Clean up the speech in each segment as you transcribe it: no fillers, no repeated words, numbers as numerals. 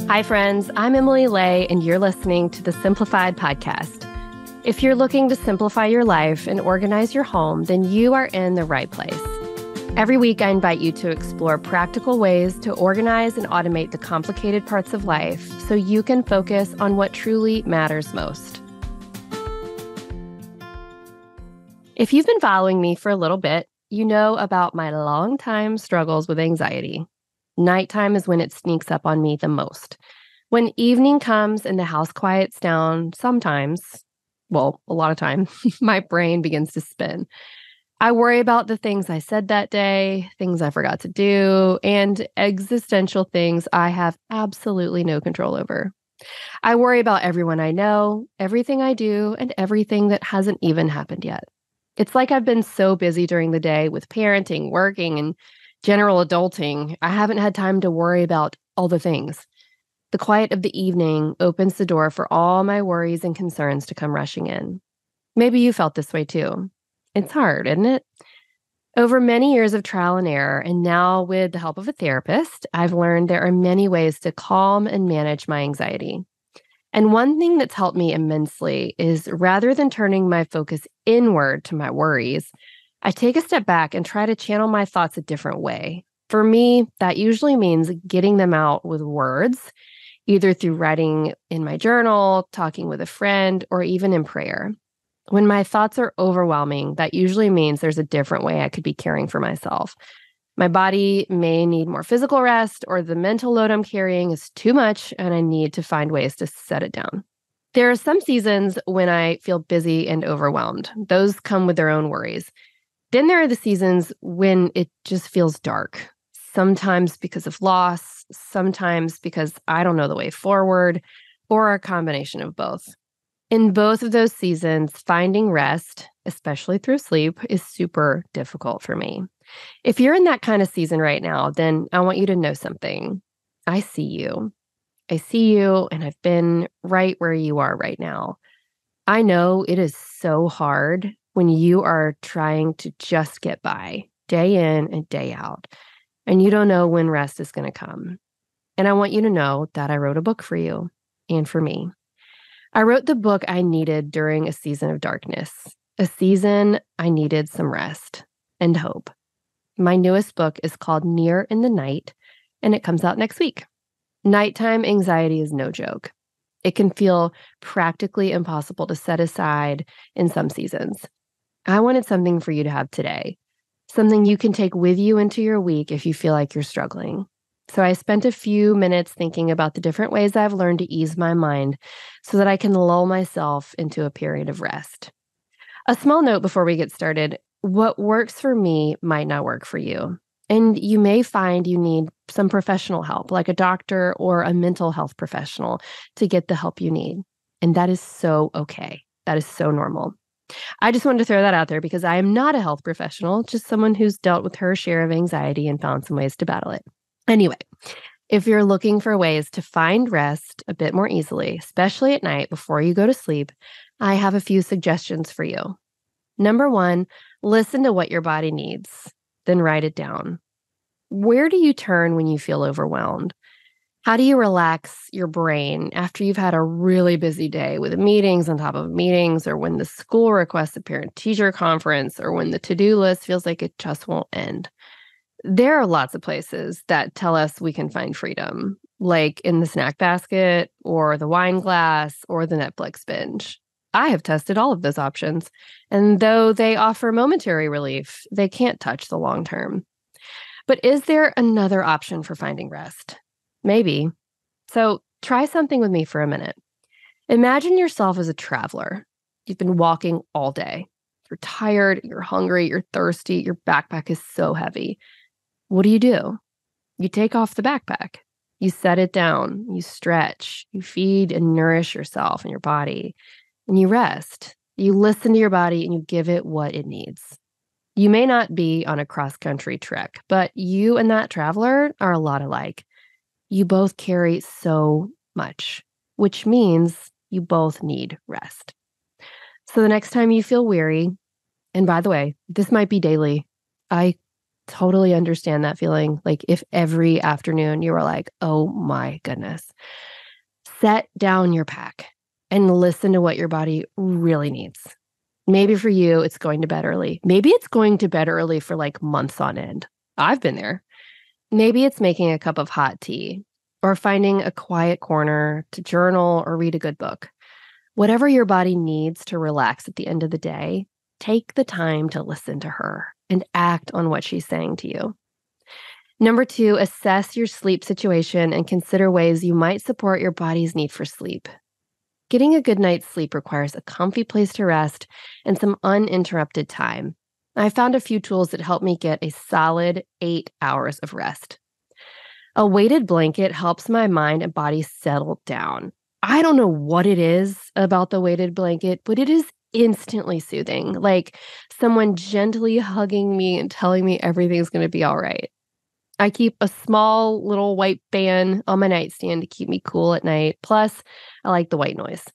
Hi, friends. I'm Emily Lay, and you're listening to the Simplified podcast. If you're looking to simplify your life and organize your home, then you are in the right place. Every week, I invite you to explore practical ways to organize and automate the complicated parts of life so you can focus on what truly matters most. If you've been following me for a little bit, you know about my longtime struggles with anxiety. Nighttime is when it sneaks up on me the most. When evening comes and the house quiets down, sometimes, well, a lot of time, my brain begins to spin. I worry about the things I said that day, things I forgot to do, and existential things I have absolutely no control over. I worry about everyone I know, everything I do, and everything that hasn't even happened yet. It's like I've been so busy during the day with parenting, working, and general adulting, I haven't had time to worry about all the things. The quiet of the evening opens the door for all my worries and concerns to come rushing in. Maybe you felt this way too. It's hard, isn't it? Over many years of trial and error, and now with the help of a therapist, I've learned there are many ways to calm and manage my anxiety. And one thing that's helped me immensely is rather than turning my focus inward to my worries, I take a step back and try to channel my thoughts a different way. For me, that usually means getting them out with words, either through writing in my journal, talking with a friend, or even in prayer. When my thoughts are overwhelming, that usually means there's a different way I could be caring for myself. My body may need more physical rest, or the mental load I'm carrying is too much, and I need to find ways to set it down. There are some seasons when I feel busy and overwhelmed. Those come with their own worries. Then there are the seasons when it just feels dark, sometimes because of loss, sometimes because I don't know the way forward, or a combination of both. In both of those seasons, finding rest, especially through sleep, is super difficult for me. If you're in that kind of season right now, then I want you to know something. I see you. I see you, and I've been right where you are right now. I know it is so hard when you are trying to just get by day in and day out, and you don't know when rest is going to come. And I want you to know that I wrote a book for you and for me. I wrote the book I needed during a season of darkness, a season I needed some rest and hope. My newest book is called Near in the Night, and it comes out next week. Nighttime anxiety is no joke. It can feel practically impossible to set aside in some seasons. I wanted something for you to have today, something you can take with you into your week if you feel like you're struggling. So I spent a few minutes thinking about the different ways I've learned to ease my mind so that I can lull myself into a period of rest. A small note before we get started, what works for me might not work for you. And you may find you need some professional help, like a doctor or a mental health professional, to get the help you need. And that is so okay. That is so normal. I just wanted to throw that out there because I am not a health professional, just someone who's dealt with her share of anxiety and found some ways to battle it. Anyway, if you're looking for ways to find rest a bit more easily, especially at night before you go to sleep, I have a few suggestions for you. Number one, listen to what your body needs, then write it down. Where do you turn when you feel overwhelmed? How do you relax your brain after you've had a really busy day with meetings on top of meetings, or when the school requests a parent-teacher conference, or when the to-do list feels like it just won't end? There are lots of places that tell us we can find freedom, like in the snack basket, or the wine glass, or the Netflix binge. I have tested all of those options, and though they offer momentary relief, they can't touch the long term. But is there another option for finding rest? Maybe. So try something with me for a minute. Imagine yourself as a traveler. You've been walking all day. You're tired, you're hungry, you're thirsty, your backpack is so heavy. What do? You take off the backpack. You set it down. You stretch. You feed and nourish yourself and your body. And you rest. You listen to your body and you give it what it needs. You may not be on a cross-country trek, but you and that traveler are a lot alike. You both carry so much, which means you both need rest. So the next time you feel weary, and by the way, this might be daily. I totally understand that feeling. Like if every afternoon you were like, oh my goodness, set down your pack and listen to what your body really needs. Maybe for you, it's going to bed early. Maybe it's going to bed early for like months on end. I've been there. Maybe it's making a cup of hot tea or finding a quiet corner to journal or read a good book. Whatever your body needs to relax at the end of the day, take the time to listen to her and act on what she's saying to you. Number 2, assess your sleep situation and consider ways you might support your body's need for sleep. Getting a good night's sleep requires a comfy place to rest and some uninterrupted time. I found a few tools that help me get a solid 8 hours of rest. A weighted blanket helps my mind and body settle down. I don't know what it is about the weighted blanket, but it is instantly soothing, like someone gently hugging me and telling me everything's going to be all right. I keep a small little white fan on my nightstand to keep me cool at night. Plus, I like the white noise.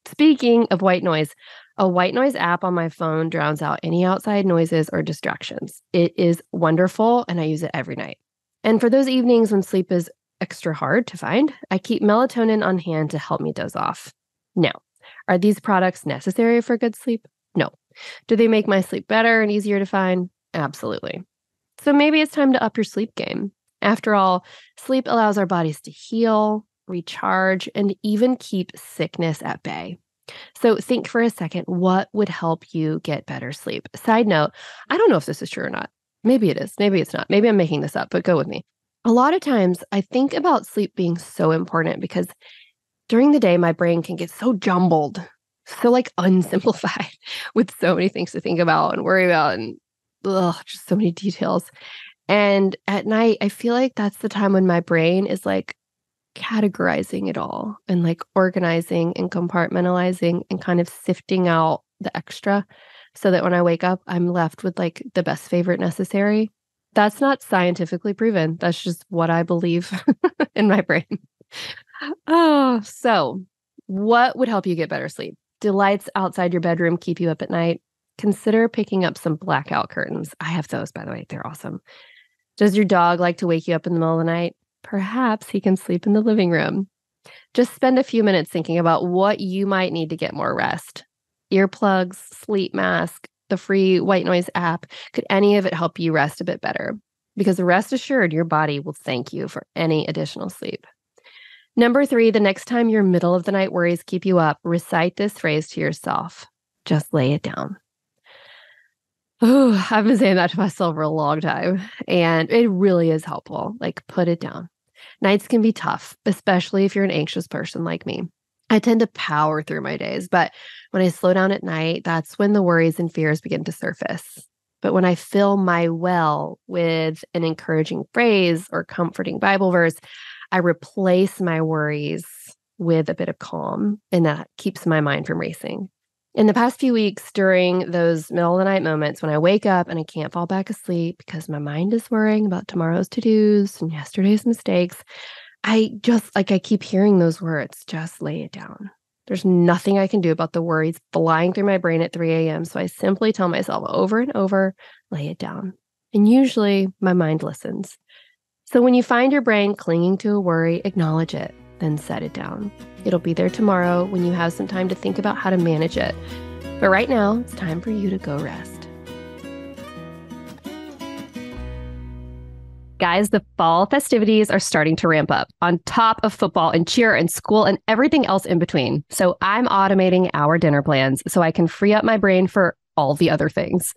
Speaking of white noise, a white noise app on my phone drowns out any outside noises or distractions. It is wonderful, and I use it every night. And for those evenings when sleep is extra hard to find, I keep melatonin on hand to help me doze off. Now, are these products necessary for good sleep? No. Do they make my sleep better and easier to find? Absolutely. So maybe it's time to up your sleep game. After all, sleep allows our bodies to heal, recharge, and even keep sickness at bay. So think for a second, what would help you get better sleep? Side note, I don't know if this is true or not. Maybe it is. Maybe it's not. Maybe I'm making this up, but go with me. A lot of times I think about sleep being so important because during the day, my brain can get so jumbled, so like unsimplified with so many things to think about and worry about and just so many details. And at night, I feel like that's the time when my brain is like categorizing it all and like organizing and compartmentalizing and kind of sifting out the extra so that when I wake up, I'm left with like the best favorite necessary. That's not scientifically proven. That's just what I believe in my brain. Oh, so what would help you get better sleep? Do lights outside your bedroom keep you up at night? Consider picking up some blackout curtains. I have those, by the way. They're awesome. Does your dog like to wake you up in the middle of the night? Perhaps he can sleep in the living room. Just spend a few minutes thinking about what you might need to get more rest. Earplugs, sleep mask, the free white noise app. Could any of it help you rest a bit better? Because rest assured, your body will thank you for any additional sleep. Number 3, the next time your middle of the night worries keep you up, recite this phrase to yourself. Just lay it down. Oh, I've been saying that to myself for a long time, and it really is helpful. Like, put it down. Nights can be tough, especially if you're an anxious person like me. I tend to power through my days, but when I slow down at night, that's when the worries and fears begin to surface. But when I fill my well with an encouraging phrase or comforting Bible verse, I replace my worries with a bit of calm, and that keeps my mind from racing. In the past few weeks, during those middle of the night moments when I wake up and I can't fall back asleep because my mind is worrying about tomorrow's to-dos and yesterday's mistakes, I keep hearing those words, just lay it down. There's nothing I can do about the worries flying through my brain at 3 a.m. So I simply tell myself over and over, lay it down. And usually my mind listens. So when you find your brain clinging to a worry, acknowledge it, then set it down. It'll be there tomorrow when you have some time to think about how to manage it. But right now, it's time for you to go rest. Guys, the fall festivities are starting to ramp up on top of football and cheer and school and everything else in between. So I'm automating our dinner plans so I can free up my brain for all the other things.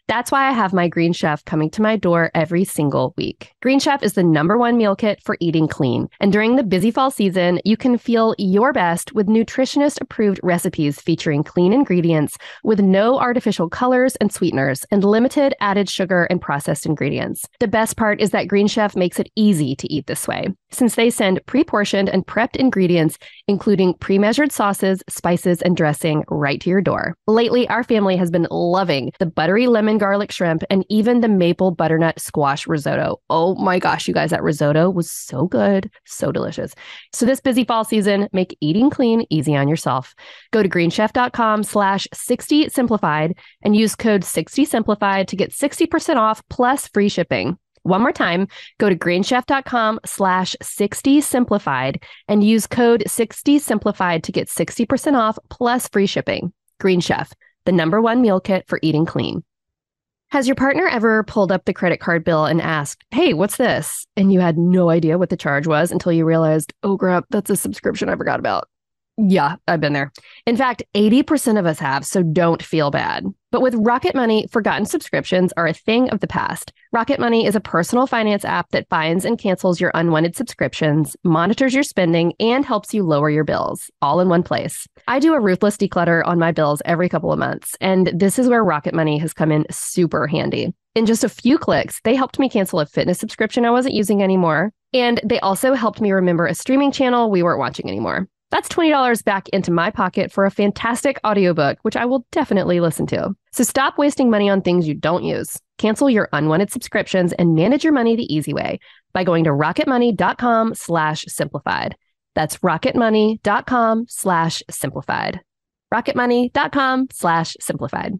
That's why I have my Green Chef coming to my door every single week. Green Chef is the #1 meal kit for eating clean. And during the busy fall season, you can feel your best with nutritionist-approved recipes featuring clean ingredients with no artificial colors and sweeteners and limited added sugar and processed ingredients. The best part is that Green Chef makes it easy to eat this way, since they send pre-portioned and prepped ingredients, including pre-measured sauces, spices, and dressing right to your door. Lately, our family has been loving the buttery lemon and garlic shrimp, and even the maple butternut squash risotto. Oh my gosh, you guys, that risotto was so good, so delicious. So this busy fall season, make eating clean easy on yourself. Go to greenchef.com/60simplified and use code 60simplified to get 60% off plus free shipping. One more time, go to greenchef.com/60simplified and use code 60simplified to get 60% off plus free shipping. Green Chef, the #1 meal kit for eating clean. Has your partner ever pulled up the credit card bill and asked, "Hey, what's this?" And you had no idea what the charge was until you realized, "Oh, crap, that's a subscription I forgot about." Yeah, I've been there. In fact, 80% of us have, so don't feel bad. But with Rocket Money, forgotten subscriptions are a thing of the past. Rocket Money is a personal finance app that finds and cancels your unwanted subscriptions, monitors your spending, and helps you lower your bills, all in one place. I do a ruthless declutter on my bills every couple of months, and this is where Rocket Money has come in super handy. In just a few clicks, they helped me cancel a fitness subscription I wasn't using anymore, and they also helped me remember a streaming channel we weren't watching anymore. That's $20 back into my pocket for a fantastic audiobook, which I will definitely listen to. So stop wasting money on things you don't use. Cancel your unwanted subscriptions and manage your money the easy way by going to rocketmoney.com/simplified. That's rocketmoney.com/simplified. rocketmoney.com/simplified.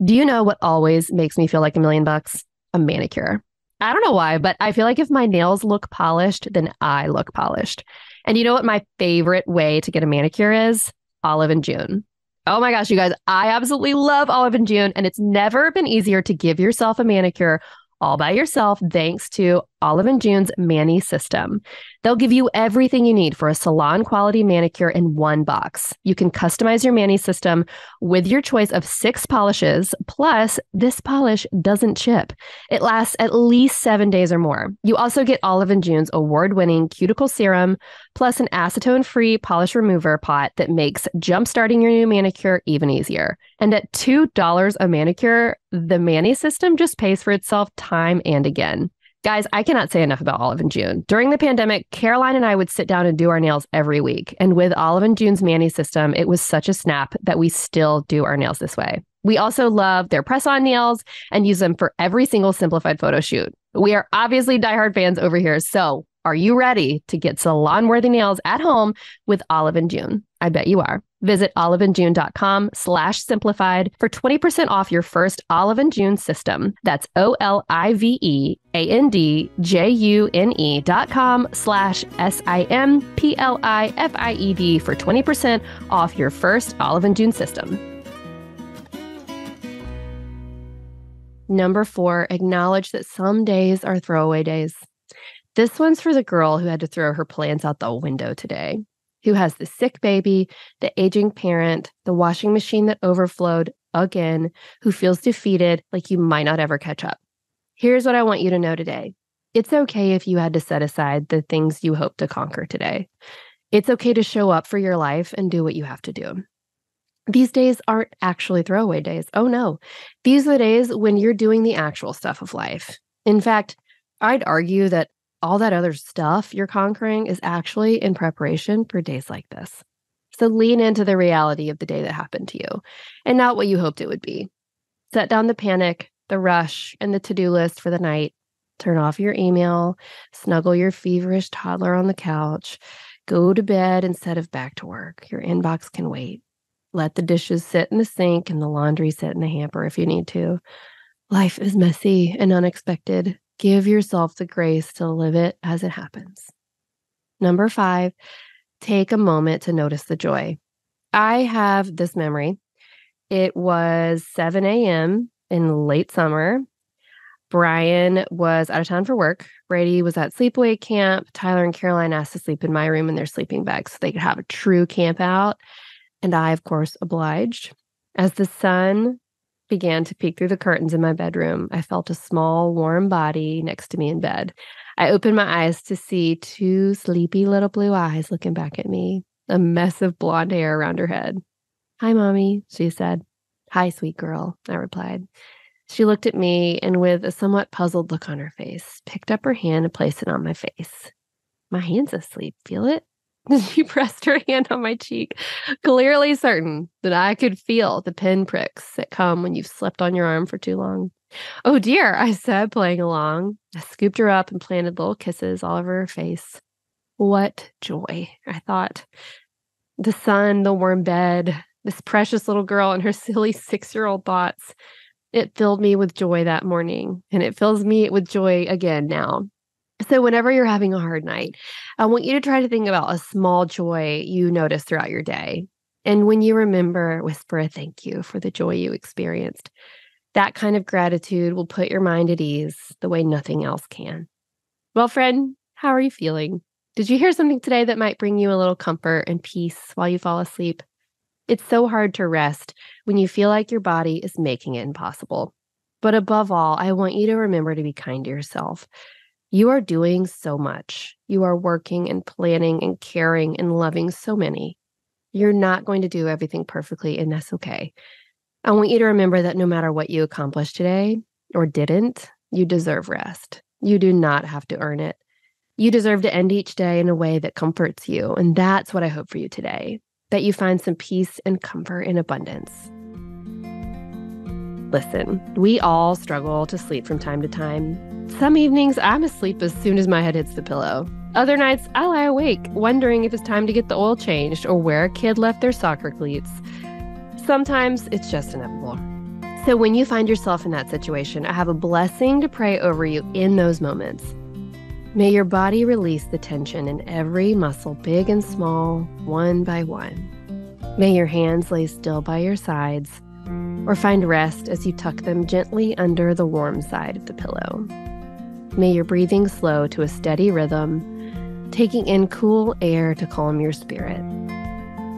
Do you know what always makes me feel like $1,000,000? A manicure. I don't know why, but I feel like if my nails look polished, then I look polished. And you know what my favorite way to get a manicure is? Olive & June. Oh my gosh, you guys, I absolutely love Olive & June, and it's never been easier to give yourself a manicure all by yourself thanks to Olive & June's Mani system. They'll give you everything you need for a salon quality manicure in one box. You can customize your Mani system with your choice of 6 polishes. Plus, this polish doesn't chip. It lasts at least 7 days or more. You also get Olive & June's award-winning cuticle serum, plus an acetone-free polish remover pot that makes jumpstarting your new manicure even easier. And at $2 a manicure, the Mani system just pays for itself time and again. Guys, I cannot say enough about Olive & June. During the pandemic, Caroline and I would sit down and do our nails every week. And with Olive & June's Mani system, it was such a snap that we still do our nails this way. We also love their press-on nails and use them for every single Simplified photo shoot. We are obviously diehard fans over here, so are you ready to get salon-worthy nails at home with Olive & June? I bet you are. Visit oliveandjune.com/simplified for 20% off your first Olive & June system. That's oliveandjune.com/simplified for 20% off your first Olive & June system. Number 4, acknowledge that some days are throwaway days. This one's for the girl who had to throw her plans out the window today, who has the sick baby, the aging parent, the washing machine that overflowed again, who feels defeated like you might not ever catch up. Here's what I want you to know today. It's okay if you had to set aside the things you hope to conquer today. It's okay to show up for your life and do what you have to do. These days aren't actually throwaway days. Oh no. These are the days when you're doing the actual stuff of life. In fact, I'd argue that all that other stuff you're conquering is actually in preparation for days like this. So lean into the reality of the day that happened to you and not what you hoped it would be. Set down the panic, the rush, and the to-do list for the night. Turn off your email, snuggle your feverish toddler on the couch, go to bed instead of back to work. Your inbox can wait. Let the dishes sit in the sink and the laundry sit in the hamper if you need to. Life is messy and unexpected. Give yourself the grace to live it as it happens. Number 5, take a moment to notice the joy. I have this memory. It was 7 a.m. in late summer. Brian was out of town for work. Brady was at sleepaway camp. Tyler and Caroline asked to sleep in my room in their sleeping bags so they could have a true camp out. And I, of course, obliged. As the sun began to peek through the curtains in my bedroom, I felt a small, warm body next to me in bed. I opened my eyes to see 2 sleepy little blue eyes looking back at me, a mess of blonde hair around her head. "Hi, Mommy," she said. "Hi, sweet girl," I replied. She looked at me and with a somewhat puzzled look on her face, picked up her hand and placed it on my face. "My hand's asleep. Feel it?" She pressed her hand on my cheek, clearly certain that I could feel the pinpricks that come when you've slept on your arm for too long. Oh dear, I said, playing along. I scooped her up and planted little kisses all over her face. What joy, I thought. The sun, the warm bed, this precious little girl and her silly 6-year-old thoughts. It filled me with joy that morning, and it fills me with joy again now. So whenever you're having a hard night, I want you to try to think about a small joy you notice throughout your day. And when you remember, whisper a thank you for the joy you experienced. That kind of gratitude will put your mind at ease the way nothing else can. Well, friend, how are you feeling? Did you hear something today that might bring you a little comfort and peace while you fall asleep? It's so hard to rest when you feel like your body is making it impossible. But above all, I want you to remember to be kind to yourself. You are doing so much. You are working and planning and caring and loving so many. You're not going to do everything perfectly, and that's okay. I want you to remember that no matter what you accomplished today or didn't, you deserve rest. You do not have to earn it. You deserve to end each day in a way that comforts you, and that's what I hope for you today, that you find some peace and comfort in abundance. Listen, we all struggle to sleep from time to time. Some evenings, I'm asleep as soon as my head hits the pillow. Other nights, I lie awake, wondering if it's time to get the oil changed or where a kid left their soccer cleats. Sometimes it's just inevitable. So when you find yourself in that situation, I have a blessing to pray over you in those moments. May your body release the tension in every muscle, big and small, one by one. May your hands lay still by your sides, or find rest as you tuck them gently under the warm side of the pillow. May your breathing slow to a steady rhythm, taking in cool air to calm your spirit.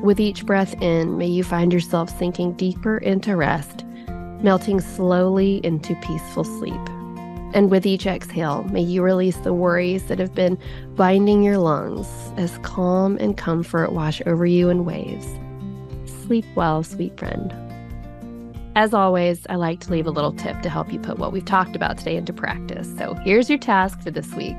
With each breath in, may you find yourself sinking deeper into rest, melting slowly into peaceful sleep. And with each exhale, may you release the worries that have been binding your lungs as calm and comfort wash over you in waves. Sleep well, sweet friend. As always, I like to leave a little tip to help you put what we've talked about today into practice. So here's your task for this week.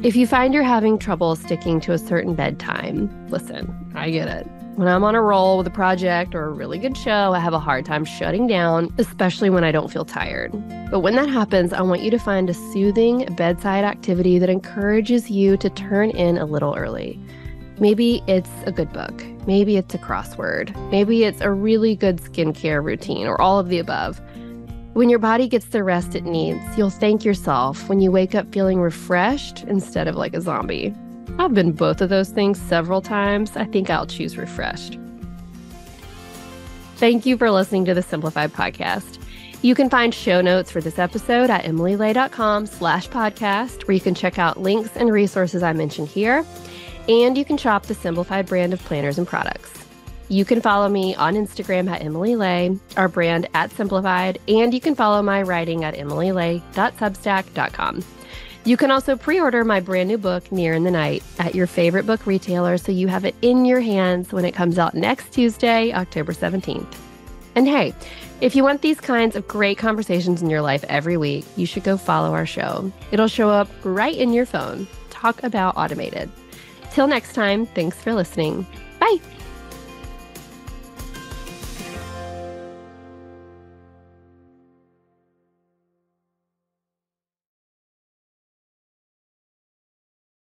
If you find you're having trouble sticking to a certain bedtime, listen, I get it. When I'm on a roll with a project or a really good show, I have a hard time shutting down, especially when I don't feel tired. But when that happens, I want you to find a soothing bedside activity that encourages you to turn in a little early. Maybe it's a good book. Maybe it's a crossword. Maybe it's a really good skincare routine, or all of the above. When your body gets the rest it needs, you'll thank yourself when you wake up feeling refreshed instead of like a zombie. I've been both of those things several times. I think I'll choose refreshed. Thank you for listening to the Simplified podcast. You can find show notes for this episode at emilylay.com/podcast, where you can check out links and resources I mentioned here. And you can shop the Simplified brand of planners and products. You can follow me on Instagram at Emily Lay, our brand at Simplified, and you can follow my writing at emilylay.substack.com. You can also pre-order my brand new book, Near in the Night, at your favorite book retailer so you have it in your hands when it comes out next Tuesday, October 17th. And hey, if you want these kinds of great conversations in your life every week, you should go follow our show. It'll show up right in your phone. Talk about automated. Till next time, thanks for listening. Bye.